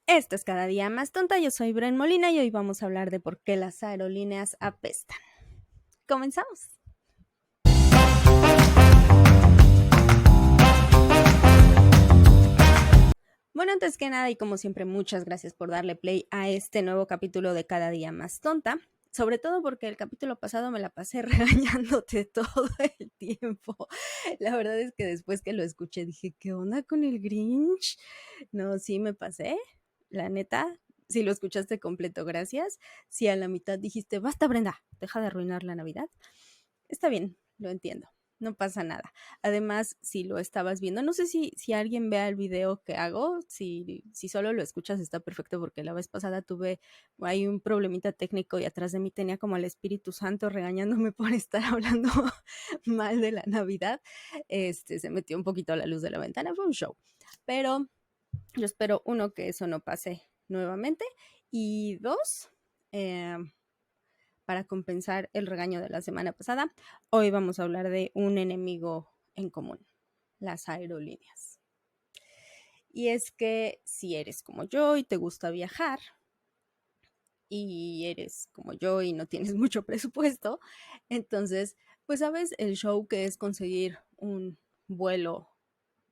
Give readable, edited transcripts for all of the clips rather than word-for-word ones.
Esto es Cada Día Más Tonta. Yo soy Bren Molina y hoy vamos a hablar de por qué las aerolíneas apestan. Comenzamos. Bueno, antes que nada y como siempre, muchas gracias por darle play a este nuevo capítulo de Cada Día Más Tonta. Sobre todo porque el capítulo pasado me la pasé regañándote todo el tiempo. La verdad es que después que lo escuché dije, ¿qué onda con el Grinch? No, sí me pasé, la neta. Si lo escuchaste completo, gracias. Si a la mitad dijiste, basta Brenda, deja de arruinar la Navidad, está bien, lo entiendo, no pasa nada. Además, si lo estabas viendo, no sé si alguien vea el video que hago, si solo lo escuchas está perfecto porque la vez pasada tuve ahí un problemita técnico y atrás de mí tenía como al Espíritu Santo regañándome por estar hablando mal de la Navidad. Se metió un poquito a la luz de la ventana, fue un show. Pero yo espero, uno, que eso no pase nuevamente y dos, eh, para compensar el regaño de la semana pasada, hoy vamos a hablar de un enemigo en común, las aerolíneas. Y es que si eres como yo y te gusta viajar, y eres como yo y no tienes mucho presupuesto, entonces, pues sabes el show que es conseguir un vuelo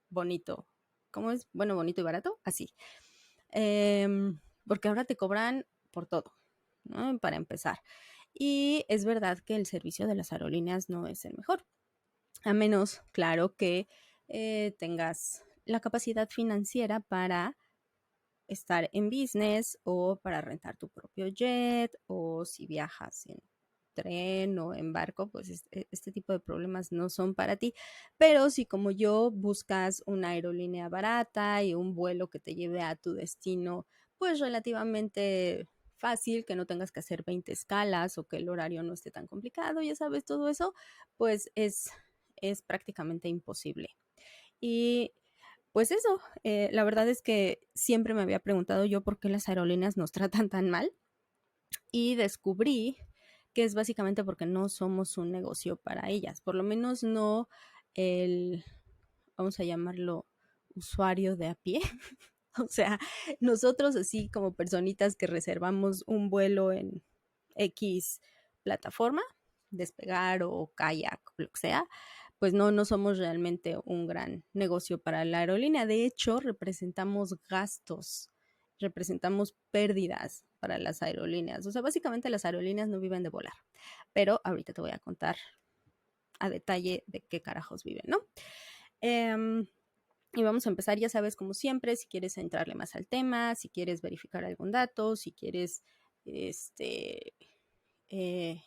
bonito. ¿Cómo es? Bueno, bonito y barato, así. Porque ahora te cobran por todo, ¿no? Para empezar. Y es verdad que el servicio de las aerolíneas no es el mejor, a menos, claro, que tengas la capacidad financiera para estar en business o para rentar tu propio jet o si viajas en tren o en barco, pues este tipo de problemas no son para ti. Pero si como yo buscas una aerolínea barata y un vuelo que te lleve a tu destino, pues relativamente fácil, que no tengas que hacer 20 escalas o que el horario no esté tan complicado, ya sabes, todo eso, pues es prácticamente imposible. Y pues eso, la verdad es que siempre me había preguntado yo por qué las aerolíneas nos tratan tan mal y descubrí que es básicamente porque no somos un negocio para ellas, por lo menos no el, vamos a llamarlo, usuario de a pie. O sea, nosotros así como personitas que reservamos un vuelo en X plataforma, Despegar o Kayak, lo que sea, pues no somos realmente un gran negocio para la aerolínea. De hecho, representamos gastos, representamos pérdidas para las aerolíneas. O sea, básicamente las aerolíneas no viven de volar. Pero ahorita te voy a contar a detalle de qué carajos viven, ¿no? Y vamos a empezar, ya sabes, como siempre, si quieres entrarle más al tema, si quieres verificar algún dato, si quieres, este, eh,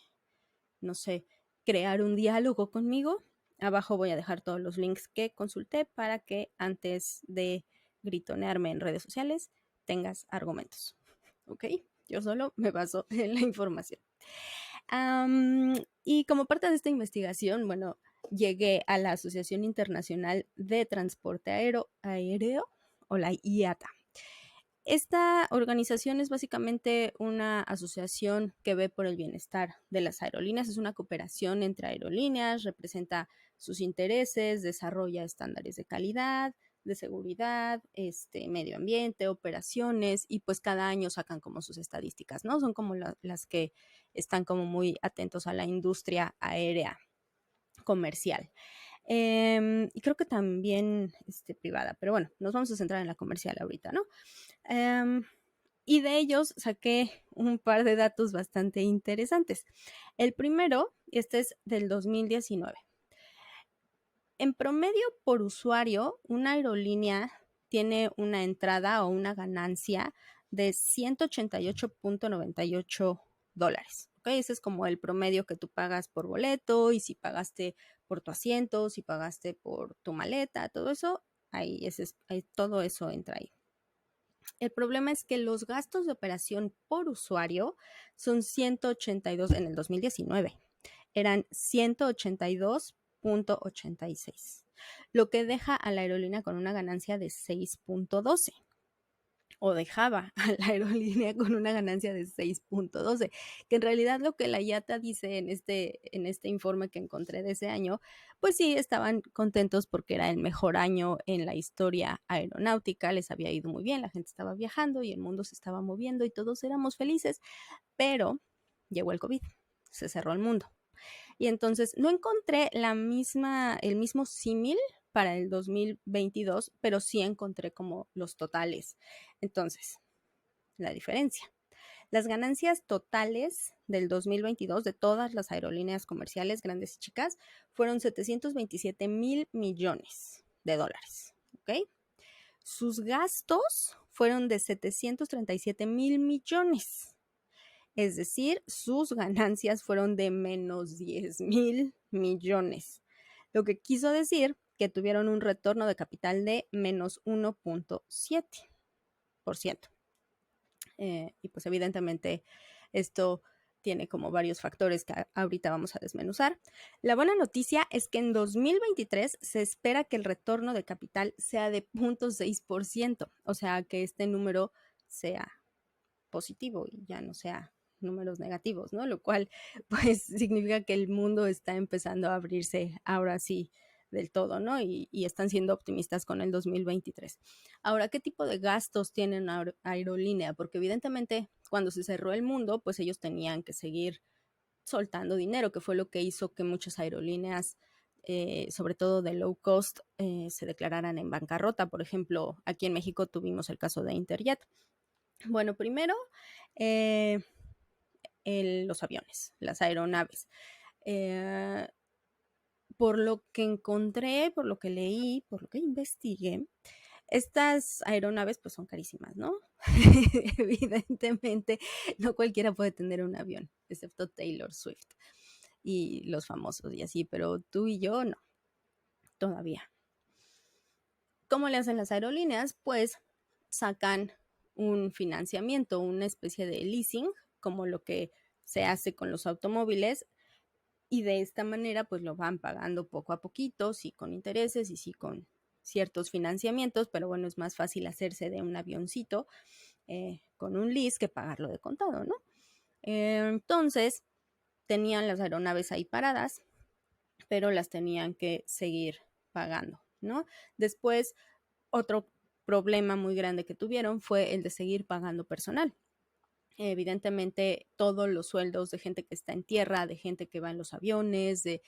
no sé, crear un diálogo conmigo. Abajo voy a dejar todos los links que consulté para que antes de gritonearme en redes sociales tengas argumentos. ¿Ok? Yo solo me baso en la información. Y como parte de esta investigación, bueno, llegué a la Asociación Internacional de Transporte Aéreo o la IATA. Esta organización es básicamente una asociación que ve por el bienestar de las aerolíneas, es una cooperación entre aerolíneas, representa sus intereses, desarrolla estándares de calidad, de seguridad, medio ambiente, operaciones y pues cada año sacan como sus estadísticas, ¿no? Son como las que están como muy atentos a la industria aérea comercial. Y creo que también privada, pero bueno, nos vamos a centrar en la comercial ahorita, ¿no? Y de ellos saqué un par de datos bastante interesantes. El primero, este es del 2019. En promedio por usuario, una aerolínea tiene una entrada o una ganancia de $188.98. ¿Okay? Ese es como el promedio que tú pagas por boleto y si pagaste por tu asiento, si pagaste por tu maleta, todo eso, todo eso entra ahí. El problema es que los gastos de operación por usuario son 182 en el 2019. Eran 182.86, lo que deja a la aerolínea con una ganancia de 6.12. o dejaba a la aerolínea con una ganancia de 6.12, que en realidad lo que la IATA dice en este informe que encontré de ese año, pues sí, estaban contentos porque era el mejor año en la historia aeronáutica, les había ido muy bien, la gente estaba viajando y el mundo se estaba moviendo y todos éramos felices, pero llegó el COVID, se cerró el mundo. Y entonces no encontré el mismo símil para el 2022, pero sí encontré como los totales. Entonces, la diferencia. Las ganancias totales del 2022 de todas las aerolíneas comerciales grandes y chicas fueron 727,000 millones de dólares. ¿Ok? Sus gastos fueron de 737,000 millones. Es decir, sus ganancias fueron de menos 10,000 millones. Lo que quiso decir que tuvieron un retorno de capital de menos 1.7%. Y pues evidentemente esto tiene como varios factores que ahorita vamos a desmenuzar. La buena noticia es que en 2023 se espera que el retorno de capital sea de 0.6%, o sea que este número sea positivo y ya no sea números negativos, ¿no? Lo cual pues significa que el mundo está empezando a abrirse ahora sí del todo, ¿no? Y están siendo optimistas con el 2023. Ahora, ¿qué tipo de gastos tiene una aerolínea? Porque evidentemente cuando se cerró el mundo, pues ellos tenían que seguir soltando dinero, que fue lo que hizo que muchas aerolíneas, sobre todo de low cost, se declararan en bancarrota. Por ejemplo, aquí en México tuvimos el caso de Interjet. Bueno, primero, eh, los aviones, las aeronaves. Eh, por lo que encontré, por lo que leí, por lo que investigué, estas aeronaves pues son carísimas, ¿no? Evidentemente, no cualquiera puede tener un avión, excepto Taylor Swift y los famosos y así, pero tú y yo no, todavía. ¿Cómo le hacen las aerolíneas? Pues sacan un financiamiento, una especie de leasing, como lo que se hace con los automóviles, y de esta manera pues lo van pagando poco a poquito, sí con intereses y sí con ciertos financiamientos, pero bueno, es más fácil hacerse de un avioncito con un lease que pagarlo de contado, ¿no? Entonces, tenían las aeronaves ahí paradas, pero las tenían que seguir pagando, ¿no? Después, otro problema muy grande que tuvieron fue el de seguir pagando personal. Evidentemente, todos los sueldos de gente que está en tierra, de gente que va en los aviones, de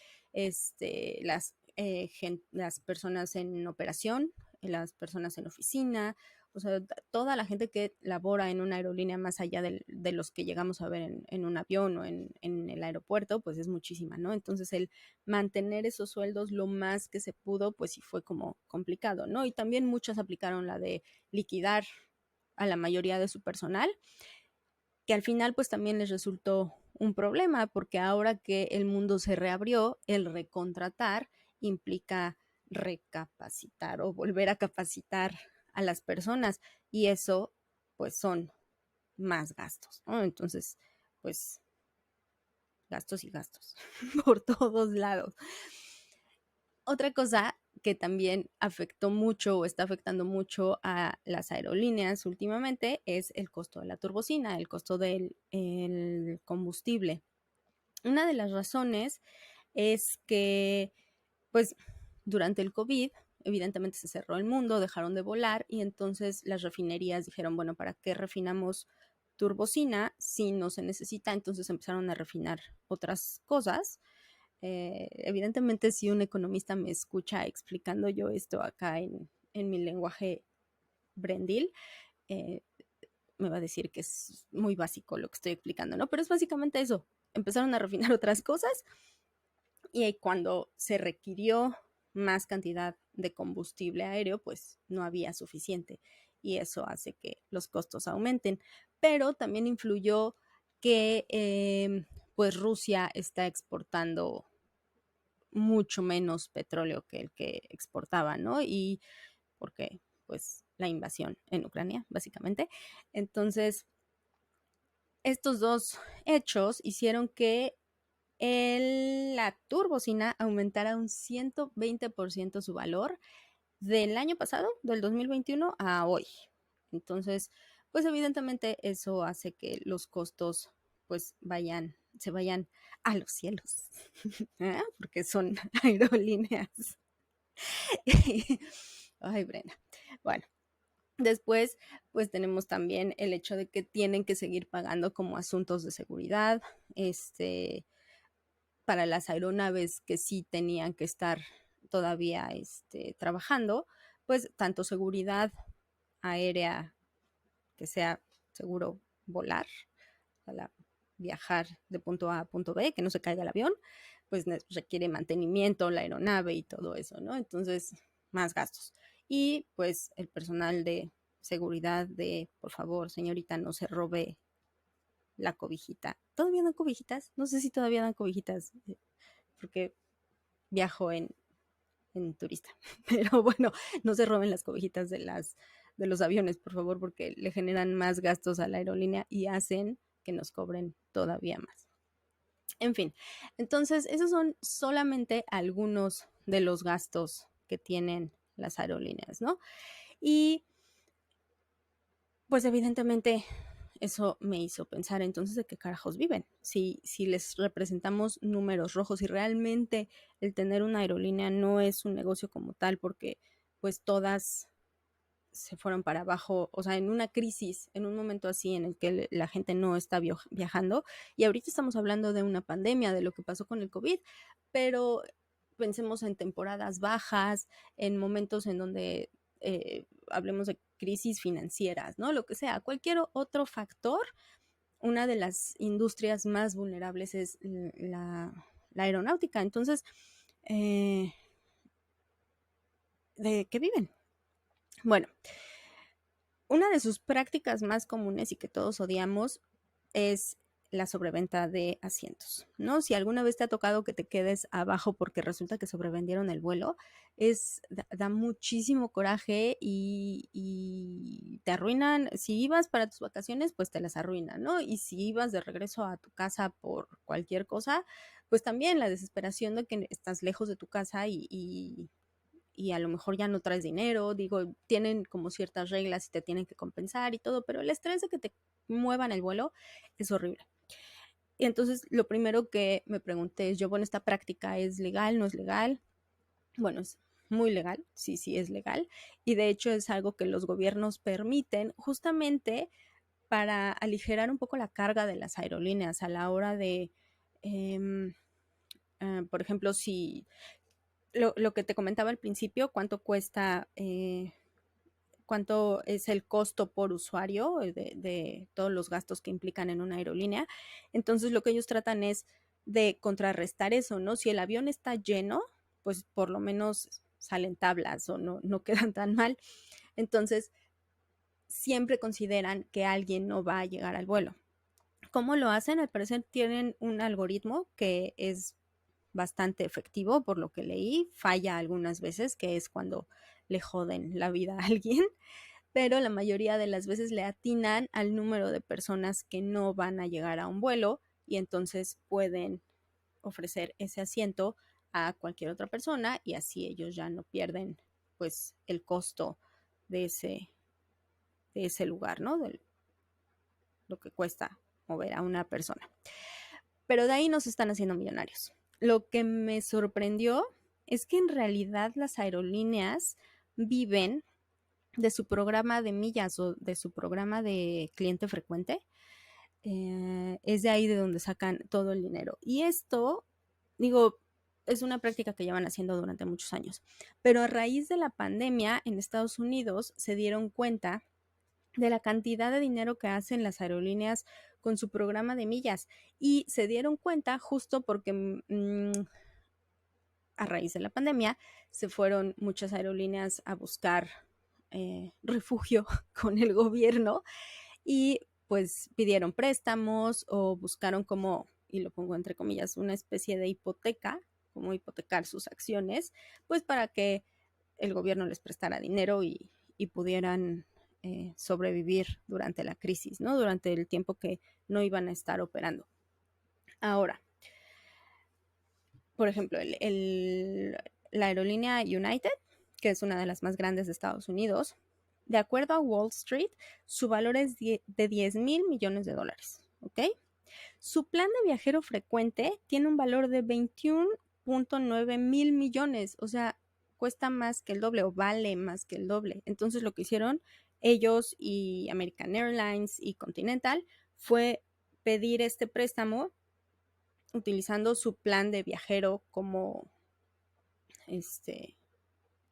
las personas en operación, las personas en oficina, o sea, toda la gente que labora en una aerolínea más allá de los que llegamos a ver en un avión o en el aeropuerto, pues es muchísima, ¿no? Entonces, el mantener esos sueldos lo más que se pudo, pues sí fue como complicado, ¿no? Y también muchas aplicaron la de liquidar a la mayoría de su personal, que al final pues también les resultó un problema, porque ahora que el mundo se reabrió, el recontratar implica recapacitar o volver a capacitar a las personas, y eso pues son más gastos, ¿no? Entonces, pues gastos y gastos por todos lados. Otra cosa que también afectó mucho o está afectando mucho a las aerolíneas últimamente es el costo de la turbocina, el costo del el combustible. Una de las razones es que, pues, durante el COVID, evidentemente se cerró el mundo, dejaron de volar y entonces las refinerías dijeron, bueno, ¿para qué refinamos turbocina si no se necesita? Entonces empezaron a refinar otras cosas. Evidentemente, si un economista me escucha explicando yo esto acá en mi lenguaje brendil, eh, me va a decir que es muy básico lo que estoy explicando, ¿no? Pero es básicamente eso. Empezaron a refinar otras cosas y cuando se requirió más cantidad de combustible aéreo, pues no había suficiente y eso hace que los costos aumenten. Pero también influyó que pues Rusia está exportando mucho menos petróleo que el que exportaba, ¿no? Y porque pues la invasión en Ucrania, básicamente. Entonces, estos dos hechos hicieron que la turbocina aumentara un 120% su valor del año pasado, del 2021 a hoy. Entonces, pues evidentemente eso hace que los costos pues se vayan a los cielos, porque son aerolíneas. Ay, Brenda. Bueno, después, pues tenemos también el hecho de que tienen que seguir pagando como asuntos de seguridad, para las aeronaves que sí tenían que estar todavía trabajando, pues tanto seguridad aérea, que sea seguro volar, para viajar de punto A a punto B, que no se caiga el avión, pues requiere mantenimiento la aeronave y todo eso, ¿no? Entonces, más gastos. Y pues el personal de seguridad de, por favor, señorita, no se robe la cobijita. ¿Todavía dan cobijitas? No sé si todavía dan cobijitas, porque viajo en turista. Pero bueno, no se roben las cobijitas de los aviones, por favor, porque le generan más gastos a la aerolínea y hacen que nos cobren todavía más. En fin, entonces esos son solamente algunos de los gastos que tienen las aerolíneas, ¿no? Y pues evidentemente eso me hizo pensar entonces de qué carajos viven. Si les representamos números rojos y realmente el tener una aerolínea no es un negocio como tal, porque pues todas se fueron para abajo, o sea, en una crisis, en un momento así en el que la gente no está viajando. Y ahorita estamos hablando de una pandemia, de lo que pasó con el COVID, pero pensemos en temporadas bajas, en momentos en donde hablemos de crisis financieras, ¿no? Lo que sea, cualquier otro factor. Una de las industrias más vulnerables es la aeronáutica. Entonces, ¿de qué viven? Bueno, una de sus prácticas más comunes y que todos odiamos es la sobreventa de asientos, ¿no? Si alguna vez te ha tocado que te quedes abajo porque resulta que sobrevendieron el vuelo, da muchísimo coraje y te arruinan. Si ibas para tus vacaciones, pues te las arruinan, ¿no? Y si ibas de regreso a tu casa por cualquier cosa, pues también la desesperación de que estás lejos de tu casa y a lo mejor ya no traes dinero, digo, tienen como ciertas reglas y te tienen que compensar y todo, pero el estrés de que te muevan el vuelo es horrible. Y entonces lo primero que me pregunté es, yo, bueno, ¿esta práctica es legal, no es legal? Bueno, es muy legal, sí, sí es legal, y de hecho es algo que los gobiernos permiten justamente para aligerar un poco la carga de las aerolíneas a la hora de, por ejemplo, si lo que te comentaba al principio, cuánto cuesta, cuánto es el costo por usuario de todos los gastos que implican en una aerolínea. Entonces lo que ellos tratan es de contrarrestar eso, ¿no? Si el avión está lleno, pues por lo menos salen tablas o no quedan tan mal. Entonces siempre consideran que alguien no va a llegar al vuelo. ¿Cómo lo hacen? Al parecer tienen un algoritmo que es bastante efectivo, por lo que leí, falla algunas veces, que es cuando le joden la vida a alguien, pero la mayoría de las veces le atinan al número de personas que no van a llegar a un vuelo y entonces pueden ofrecer ese asiento a cualquier otra persona y así ellos ya no pierden pues el costo de ese lugar, ¿no? De lo que cuesta mover a una persona. Pero de ahí nos están haciendo millonarios. Lo que me sorprendió es que en realidad las aerolíneas viven de su programa de millas o de su programa de cliente frecuente. Es de ahí de donde sacan todo el dinero. Y esto, digo, es una práctica que llevan haciendo durante muchos años. Pero a raíz de la pandemia en Estados Unidos se dieron cuenta de la cantidad de dinero que hacen las aerolíneas con su programa de millas y se dieron cuenta justo porque a raíz de la pandemia se fueron muchas aerolíneas a buscar refugio con el gobierno y pues pidieron préstamos o buscaron como, y lo pongo entre comillas, una especie de hipoteca, como hipotecar sus acciones, pues para que el gobierno les prestara dinero y pudieran sobrevivir durante la crisis, ¿no? Durante el tiempo que no iban a estar operando. Ahora, por ejemplo, la aerolínea United, que es una de las más grandes de Estados Unidos, De acuerdo a Wall Street, su valor es de $10,000 millones, ¿ok? Su plan de viajero frecuente tiene un valor de 21.9 mil millones, o sea, cuesta más que el doble o vale más que el doble. Entonces lo que hicieron ellos y American Airlines y Continental fue pedir este préstamo utilizando su plan de viajero como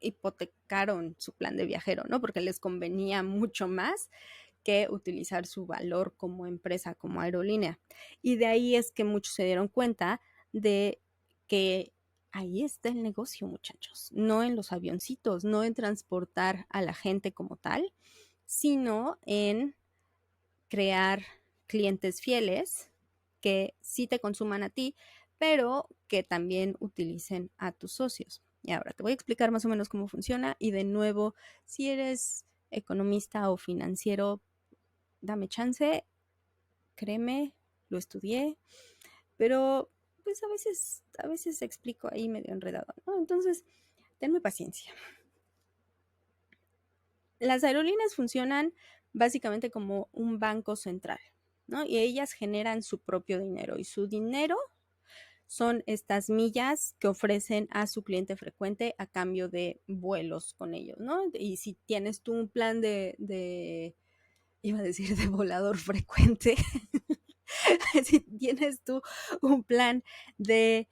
hipotecaron su plan de viajero, ¿no? Porque les convenía mucho más que utilizar su valor como empresa, como aerolínea. Y de ahí es que muchos se dieron cuenta de que ahí está el negocio, muchachos, no en los avioncitos, no en transportar a la gente como tal, sino en crear clientes fieles que sí te consuman a ti, pero que también utilicen a tus socios. Y ahora te voy a explicar más o menos cómo funciona y de nuevo, si eres economista o financiero, dame chance, créeme, lo estudié, pero pues a veces explico ahí medio enredado, ¿no? Entonces, tenme paciencia. Las aerolíneas funcionan básicamente como un banco central, ¿no? Y ellas generan su propio dinero y su dinero son estas millas que ofrecen a su cliente frecuente a cambio de vuelos con ellos, ¿no? Y si tienes tú un plan iba a decir de volador frecuente, si tienes tú un plan de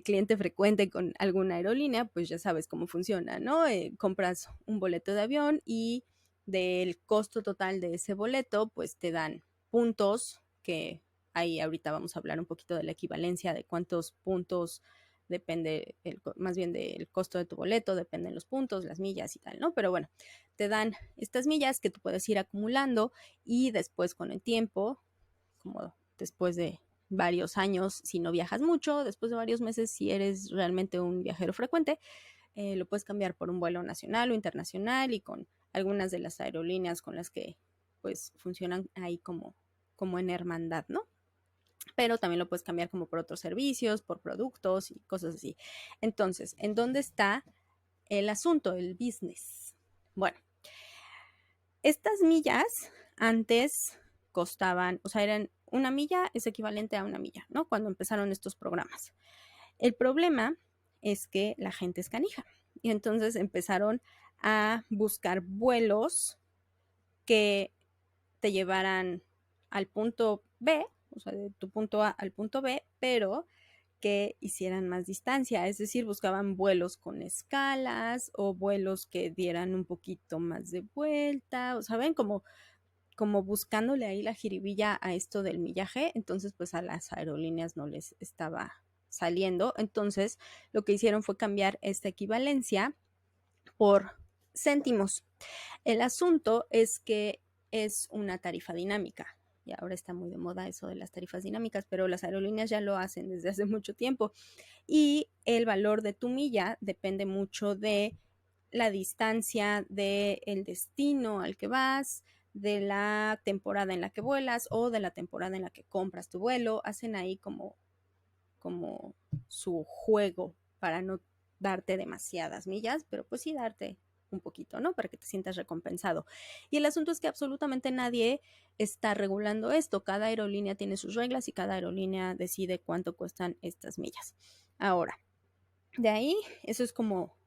cliente frecuente con alguna aerolínea, pues ya sabes cómo funciona, ¿no? Compras un boleto de avión y del costo total de ese boleto, pues te dan puntos, que ahí ahorita vamos a hablar un poquito de la equivalencia de cuántos puntos depende, más bien del costo de tu boleto, dependen los puntos, las millas y tal, ¿no? Pero bueno, te dan estas millas que tú puedes ir acumulando y después con el tiempo, como después de varios años, si no viajas mucho, después de varios meses, si eres realmente un viajero frecuente, lo puedes cambiar por un vuelo nacional o internacional y con algunas de las aerolíneas con las que pues funcionan ahí como en hermandad, ¿no? Pero también lo puedes cambiar como por otros servicios, por productos y cosas así. Entonces, ¿en dónde está el asunto, el business? Bueno, estas millas antes costaban, o sea, eran una milla es equivalente a una milla, ¿no? Cuando empezaron estos programas. El problema es que la gente es canija y entonces empezaron a buscar vuelos que te llevaran al punto B, o sea, de tu punto A al punto B, pero que hicieran más distancia, es decir, buscaban vuelos con escalas o vuelos que dieran un poquito más de vuelta, o saben, como buscándole ahí la jiribilla a esto del millaje, entonces pues a las aerolíneas no les estaba saliendo, entonces lo que hicieron fue cambiar esta equivalencia por céntimos. El asunto es que es una tarifa dinámica. Y ahora está muy de moda eso de las tarifas dinámicas, pero las aerolíneas ya lo hacen desde hace mucho tiempo. Y el valor de tu milla depende mucho de la distancia, del destino al que vas, de la temporada en la que vuelas o de la temporada en la que compras tu vuelo. Hacen ahí como su juego para no darte demasiadas millas, pero pues sí darte un poquito, ¿no? Para que te sientas recompensado. Y el asunto es que absolutamente nadie está regulando esto. Cada aerolínea tiene sus reglas y cada aerolínea decide cuánto cuestan estas millas. Ahora, de ahí, eso es como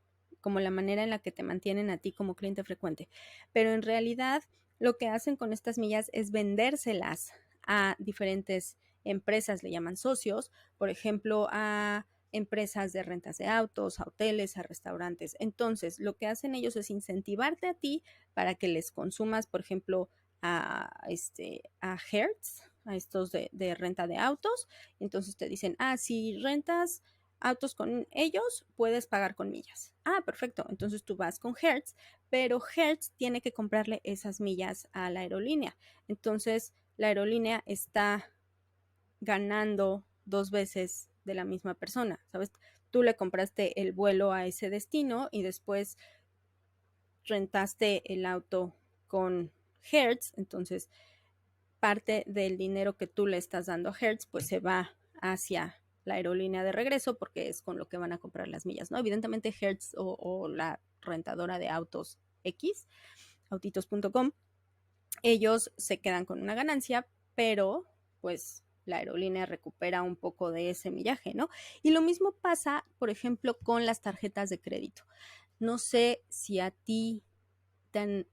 la manera en la que te mantienen a ti como cliente frecuente. Pero en realidad, lo que hacen con estas millas es vendérselas a diferentes empresas, le llaman socios, por ejemplo, a empresas de rentas de autos, a hoteles, a restaurantes. Entonces, lo que hacen ellos es incentivarte a ti para que les consumas, por ejemplo, a Hertz, a estos de renta de autos. Entonces te dicen, si rentas autos con ellos, puedes pagar con millas. Perfecto. Entonces tú vas con Hertz, pero Hertz tiene que comprarle esas millas a la aerolínea. Entonces la aerolínea está ganando dos veces de la misma persona, ¿sabes? Tú le compraste el vuelo a ese destino y después rentaste el auto con Hertz, entonces parte del dinero que tú le estás dando a Hertz pues se va hacia la aerolínea de regreso porque es con lo que van a comprar las millas, ¿no? Evidentemente Hertz o la rentadora de autos X autitos.com, ellos se quedan con una ganancia, pero pues la aerolínea recupera un poco de ese millaje, ¿no? Y lo mismo pasa, por ejemplo, con las tarjetas de crédito. No sé si a ti te han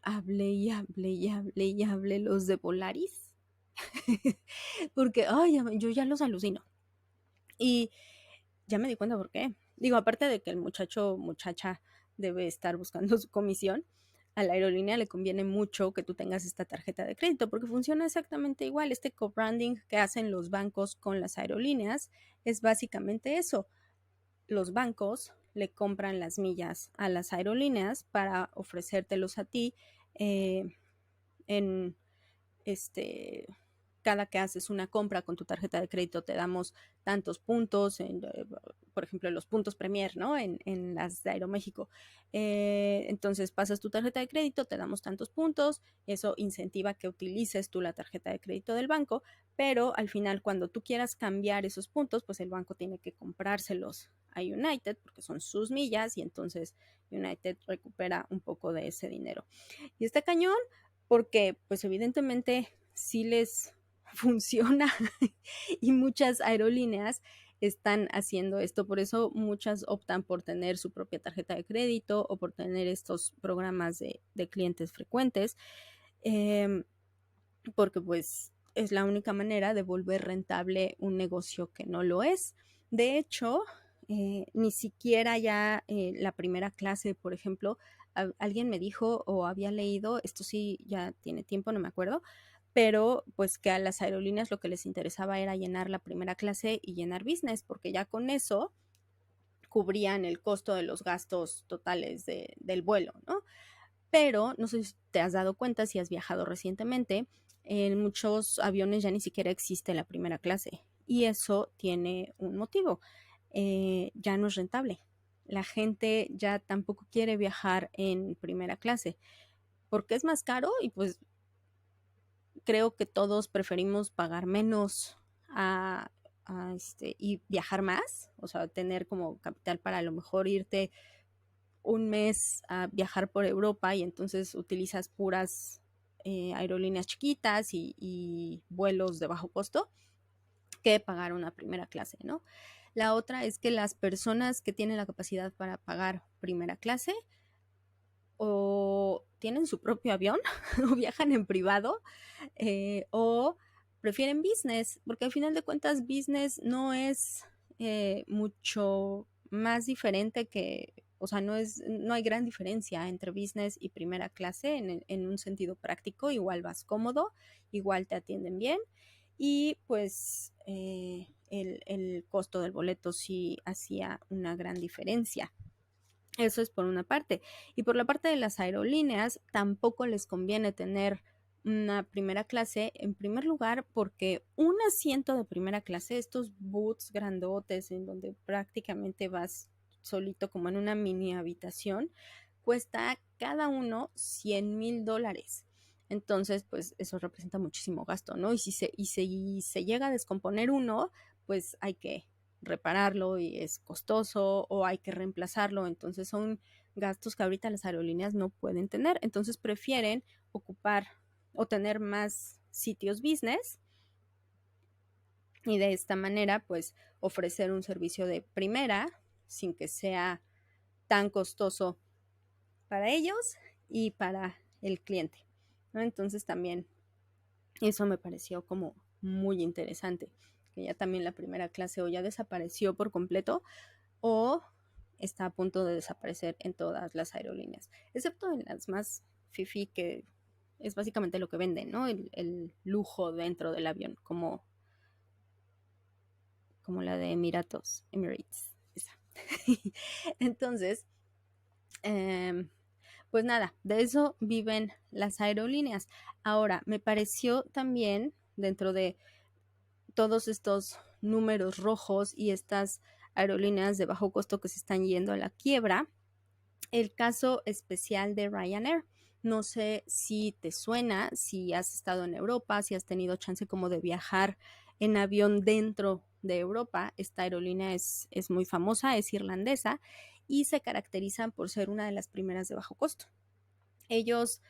hable y hable y hable y hable los de Volaris, porque ay, yo ya los alucino. Y ya me di cuenta por qué. Digo, aparte de que el muchacha debe estar buscando su comisión, a la aerolínea le conviene mucho que tú tengas esta tarjeta de crédito porque funciona exactamente igual. Este co-branding que hacen los bancos con las aerolíneas es básicamente eso. Los bancos le compran las millas a las aerolíneas para ofrecértelos a ti en este, cada que haces una compra con tu tarjeta de crédito te damos tantos puntos, por ejemplo, los puntos Premier, ¿no? En las de Aeroméxico. Entonces pasas tu tarjeta de crédito, te damos tantos puntos, eso incentiva que utilices tú la tarjeta de crédito del banco, pero al final cuando tú quieras cambiar esos puntos, pues el banco tiene que comprárselos a United porque son sus millas y entonces United recupera un poco de ese dinero. Y está cañón porque pues evidentemente sí les funciona y muchas aerolíneas están haciendo esto, por eso muchas optan por tener su propia tarjeta de crédito o por tener estos programas de clientes frecuentes, eh, porque pues es la única manera de volver rentable un negocio que no lo es. De hecho, ni siquiera ya la primera clase, por ejemplo, alguien me dijo o había leído, esto sí ya tiene tiempo, no me acuerdo, pero pues que a las aerolíneas lo que les interesaba era llenar la primera clase y llenar business, porque ya con eso cubrían el costo de los gastos totales del vuelo, ¿no? Pero no sé si te has dado cuenta, si has viajado recientemente, en muchos aviones ya ni siquiera existe la primera clase y eso tiene un motivo, ya no es rentable. La gente ya tampoco quiere viajar en primera clase porque es más caro y pues creo que todos preferimos pagar menos y viajar más, o sea, tener como capital para a lo mejor irte un mes a viajar por Europa y entonces utilizas puras aerolíneas chiquitas y vuelos de bajo costo que pagar una primera clase, ¿no? La otra es que las personas que tienen la capacidad para pagar primera clase o tienen su propio avión o viajan en privado o prefieren business, porque al final de cuentas business no es mucho más diferente que, o sea, no hay gran diferencia entre business y primera clase en un sentido práctico, igual vas cómodo, igual te atienden bien y pues el costo del boleto sí hacía una gran diferencia. Eso es por una parte. Y por la parte de las aerolíneas, tampoco les conviene tener una primera clase, en primer lugar, porque un asiento de primera clase, estos booths grandotes en donde prácticamente vas solito como en una mini habitación, cuesta cada uno $100,000. Entonces, pues eso representa muchísimo gasto, ¿no? Y si se llega a descomponer uno, pues hay que repararlo y es costoso o hay que reemplazarlo. Entonces son gastos que ahorita las aerolíneas no pueden tener. Entonces prefieren ocupar o tener más sitios business y de esta manera pues ofrecer un servicio de primera sin que sea tan costoso para ellos y para el cliente, ¿no? Entonces también eso me pareció como muy interesante, que ya también la primera clase o ya desapareció por completo o está a punto de desaparecer en todas las aerolíneas, excepto en las más fifi que es básicamente lo que venden, ¿no? El lujo dentro del avión, como la de Emirates, esa. Entonces, pues nada, de eso viven las aerolíneas. Ahora, me pareció también dentro de todos estos números rojos y estas aerolíneas de bajo costo que se están yendo a la quiebra, el caso especial de Ryanair. No sé si te suena, si has estado en Europa, si has tenido chance como de viajar en avión dentro de Europa. Esta aerolínea es muy famosa, es irlandesa y se caracteriza por ser una de las primeras de bajo costo. Ellos,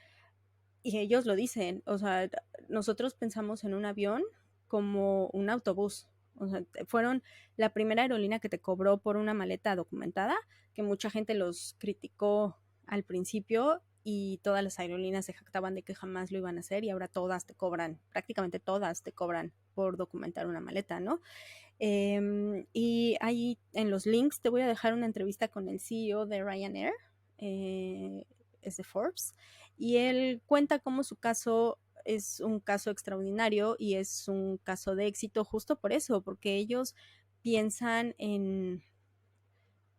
y ellos lo dicen, o sea, nosotros pensamos en un avión como un autobús. O sea, fueron la primera aerolínea que te cobró por una maleta documentada, que mucha gente los criticó al principio y todas las aerolíneas se jactaban de que jamás lo iban a hacer y ahora todas te cobran, prácticamente todas te cobran por documentar una maleta, ¿no? Y ahí en los links te voy a dejar una entrevista con el CEO de Ryanair, es de Forbes, y él cuenta cómo su caso es un caso extraordinario y es un caso de éxito justo por eso, porque ellos piensan en,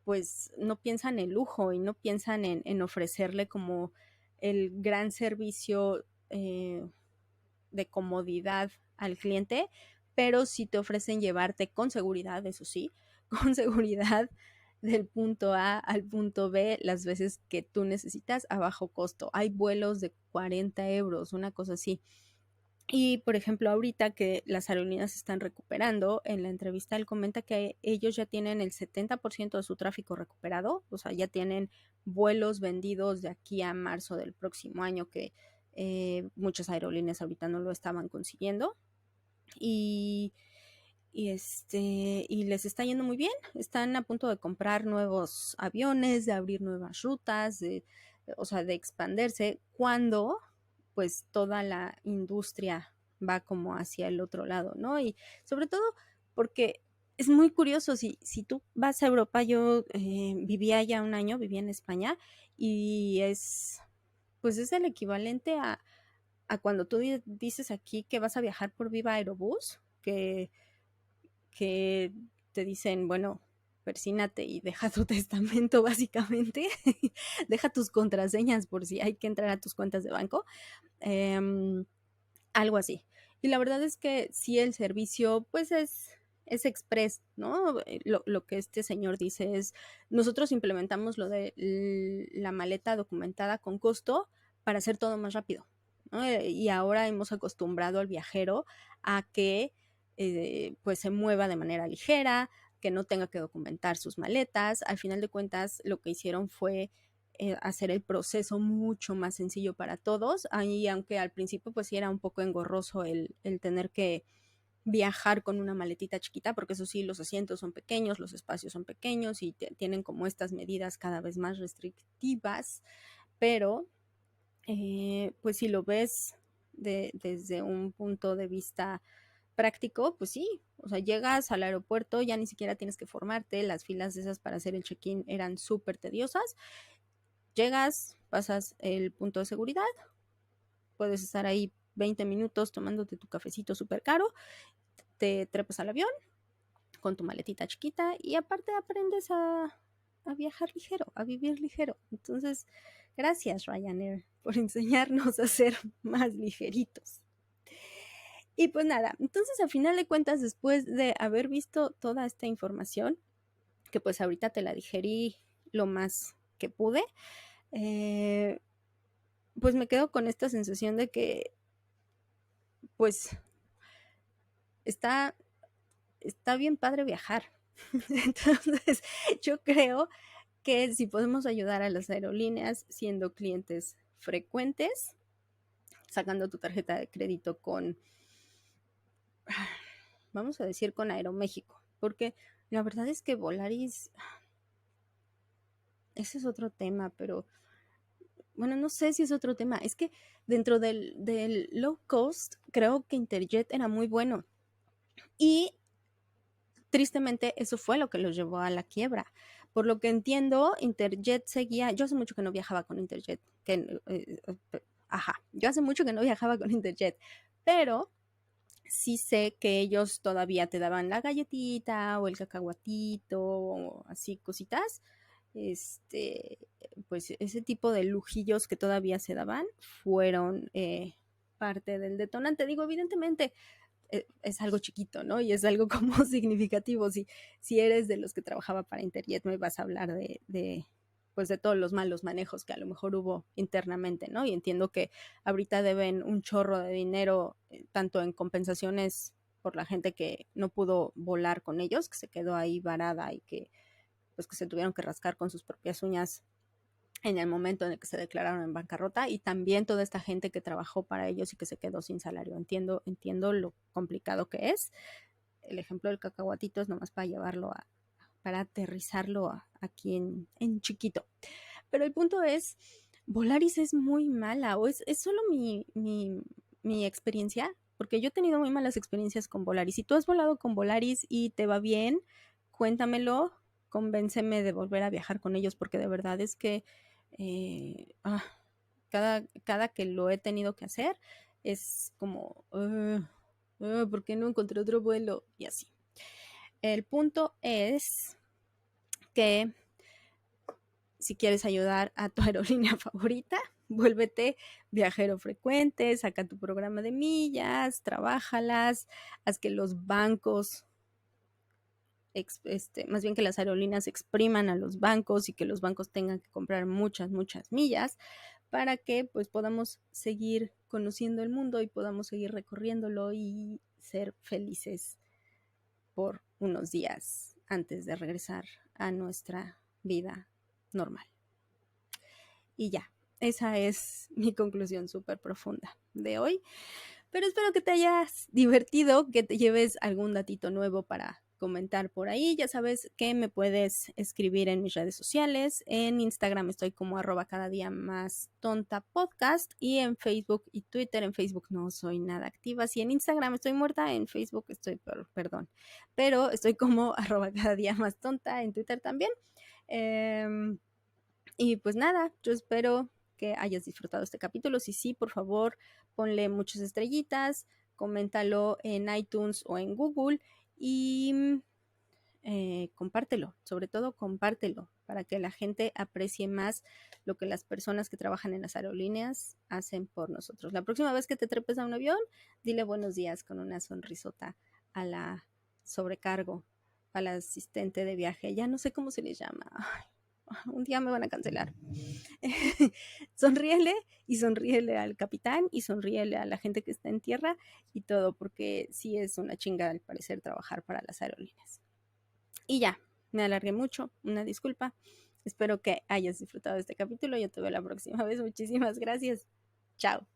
pues no piensan en lujo y no piensan en ofrecerle como el gran servicio de comodidad al cliente, pero sí te ofrecen llevarte con seguridad, eso sí, con seguridad del punto A al punto B las veces que tú necesitas a bajo costo. Hay vuelos de 40 euros, una cosa así. Y, por ejemplo, ahorita que las aerolíneas se están recuperando, en la entrevista él comenta que ellos ya tienen el 70% de su tráfico recuperado, o sea, ya tienen vuelos vendidos de aquí a marzo del próximo año, que muchas aerolíneas ahorita no lo estaban consiguiendo. Y, y les está yendo muy bien. Están a punto de comprar nuevos aviones, de abrir nuevas rutas, o sea, de expandirse, cuando pues toda la industria va como hacia el otro lado, ¿no? Y sobre todo porque es muy curioso, si tú vas a Europa, yo vivía ya un año, vivía en España, y pues es el equivalente a cuando tú dices aquí que vas a viajar por Viva Aerobús, que te dicen, bueno, persínate y deja tu testamento básicamente, deja tus contraseñas por si hay que entrar a tus cuentas de banco, eh, algo así. Y la verdad es que sí, el servicio pues es express, ¿no? Lo que este señor dice es, nosotros implementamos lo de la maleta documentada con costo para hacer todo más rápido, ¿no? Y ahora hemos acostumbrado al viajero a que pues se mueva de manera ligera, que no tenga que documentar sus maletas. Al final de cuentas, lo que hicieron fue hacer el proceso mucho más sencillo para todos. Ahí, aunque al principio pues sí era un poco engorroso el tener que viajar con una maletita chiquita, porque eso sí, los asientos son pequeños, los espacios son pequeños y tienen como estas medidas cada vez más restrictivas, pero pues si lo ves desde un punto de vista práctico, pues sí, o sea, llegas al aeropuerto, ya ni siquiera tienes que formarte, las filas esas para hacer el check-in eran súper tediosas, llegas, pasas el punto de seguridad, puedes estar ahí 20 minutos tomándote tu cafecito súper caro, te trepas al avión con tu maletita chiquita y aparte aprendes a viajar ligero, a vivir ligero. Entonces, gracias Ryanair por enseñarnos a ser más ligeritos. Y pues nada, entonces a final de cuentas, después de haber visto toda esta información, que pues ahorita te la digerí lo más que pude, eh, pues me quedo con esta sensación de que pues está, está bien padre viajar. Entonces, yo creo que si podemos ayudar a las aerolíneas siendo clientes frecuentes, sacando tu tarjeta de crédito con, vamos a decir, con Aeroméxico, porque la verdad es que Volaris, ese es otro tema, pero bueno, no sé si es otro tema, es que dentro del low cost, creo que Interjet era muy bueno y tristemente eso fue lo que los llevó a la quiebra. Por lo que entiendo, Interjet seguía, yo hace mucho que no viajaba con Interjet, yo hace mucho que no viajaba con Interjet, pero sí sé que ellos todavía te daban la galletita o el cacahuatito o así cositas. Este, pues ese tipo de lujillos que todavía se daban fueron parte del detonante. Digo, evidentemente es algo chiquito, ¿no? Y es algo como significativo. Si eres de los que trabajaba para Interjet, me vas a hablar pues de todos los malos manejos que a lo mejor hubo internamente, ¿no? Y entiendo que ahorita deben un chorro de dinero, tanto en compensaciones por la gente que no pudo volar con ellos, que se quedó ahí varada y que pues que se tuvieron que rascar con sus propias uñas en el momento en el que se declararon en bancarrota, y también toda esta gente que trabajó para ellos y que se quedó sin salario. Entiendo lo complicado que es. El ejemplo del cacahuatito es nomás para llevarlo para aterrizarlo aquí en chiquito. Pero el punto es, Volaris es muy mala, o es solo mi experiencia, porque yo he tenido muy malas experiencias con Volaris. Si tú has volado con Volaris y te va bien, cuéntamelo, convénceme de volver a viajar con ellos, porque de verdad es que eh, ah, cada que lo he tenido que hacer es como, ¿por qué no encontré otro vuelo? Y así. El punto es que si quieres ayudar a tu aerolínea favorita, vuélvete viajero frecuente, saca tu programa de millas, trabájalas, haz que los bancos, más bien que las aerolíneas expriman a los bancos y que los bancos tengan que comprar muchas, muchas millas para que pues podamos seguir conociendo el mundo y podamos seguir recorriéndolo y ser felices por unos días antes de regresar a nuestra vida normal. Y ya, esa es mi conclusión súper profunda de hoy. Pero espero que te hayas divertido, que te lleves algún datito nuevo para comentar por ahí. Ya sabes que me puedes escribir en mis redes sociales. En Instagram estoy como @cada día más tonta podcast, y en Facebook y Twitter. En Facebook no soy nada activa. Si en Instagram estoy muerta, en Facebook estoy, perdón, pero estoy como @cada día más tonta, en Twitter también. Y pues nada, yo espero que hayas disfrutado este capítulo. Si sí, por favor, ponle muchas estrellitas, coméntalo en iTunes o en Google, y compártelo, sobre todo compártelo, para que la gente aprecie más lo que las personas que trabajan en las aerolíneas hacen por nosotros. La próxima vez que te trepes a un avión, dile buenos días con una sonrisota a la sobrecargo, a la asistente de viaje. Ya no sé cómo se les llama. Ay, un día me van a cancelar. Sonríele, y sonríele al capitán, y sonríele a la gente que está en tierra y todo, porque sí es una chinga al parecer trabajar para las aerolíneas. Y ya, me alargué mucho, una disculpa. Espero que hayas disfrutado de este capítulo. Yo te veo la próxima vez. Muchísimas gracias. Chao.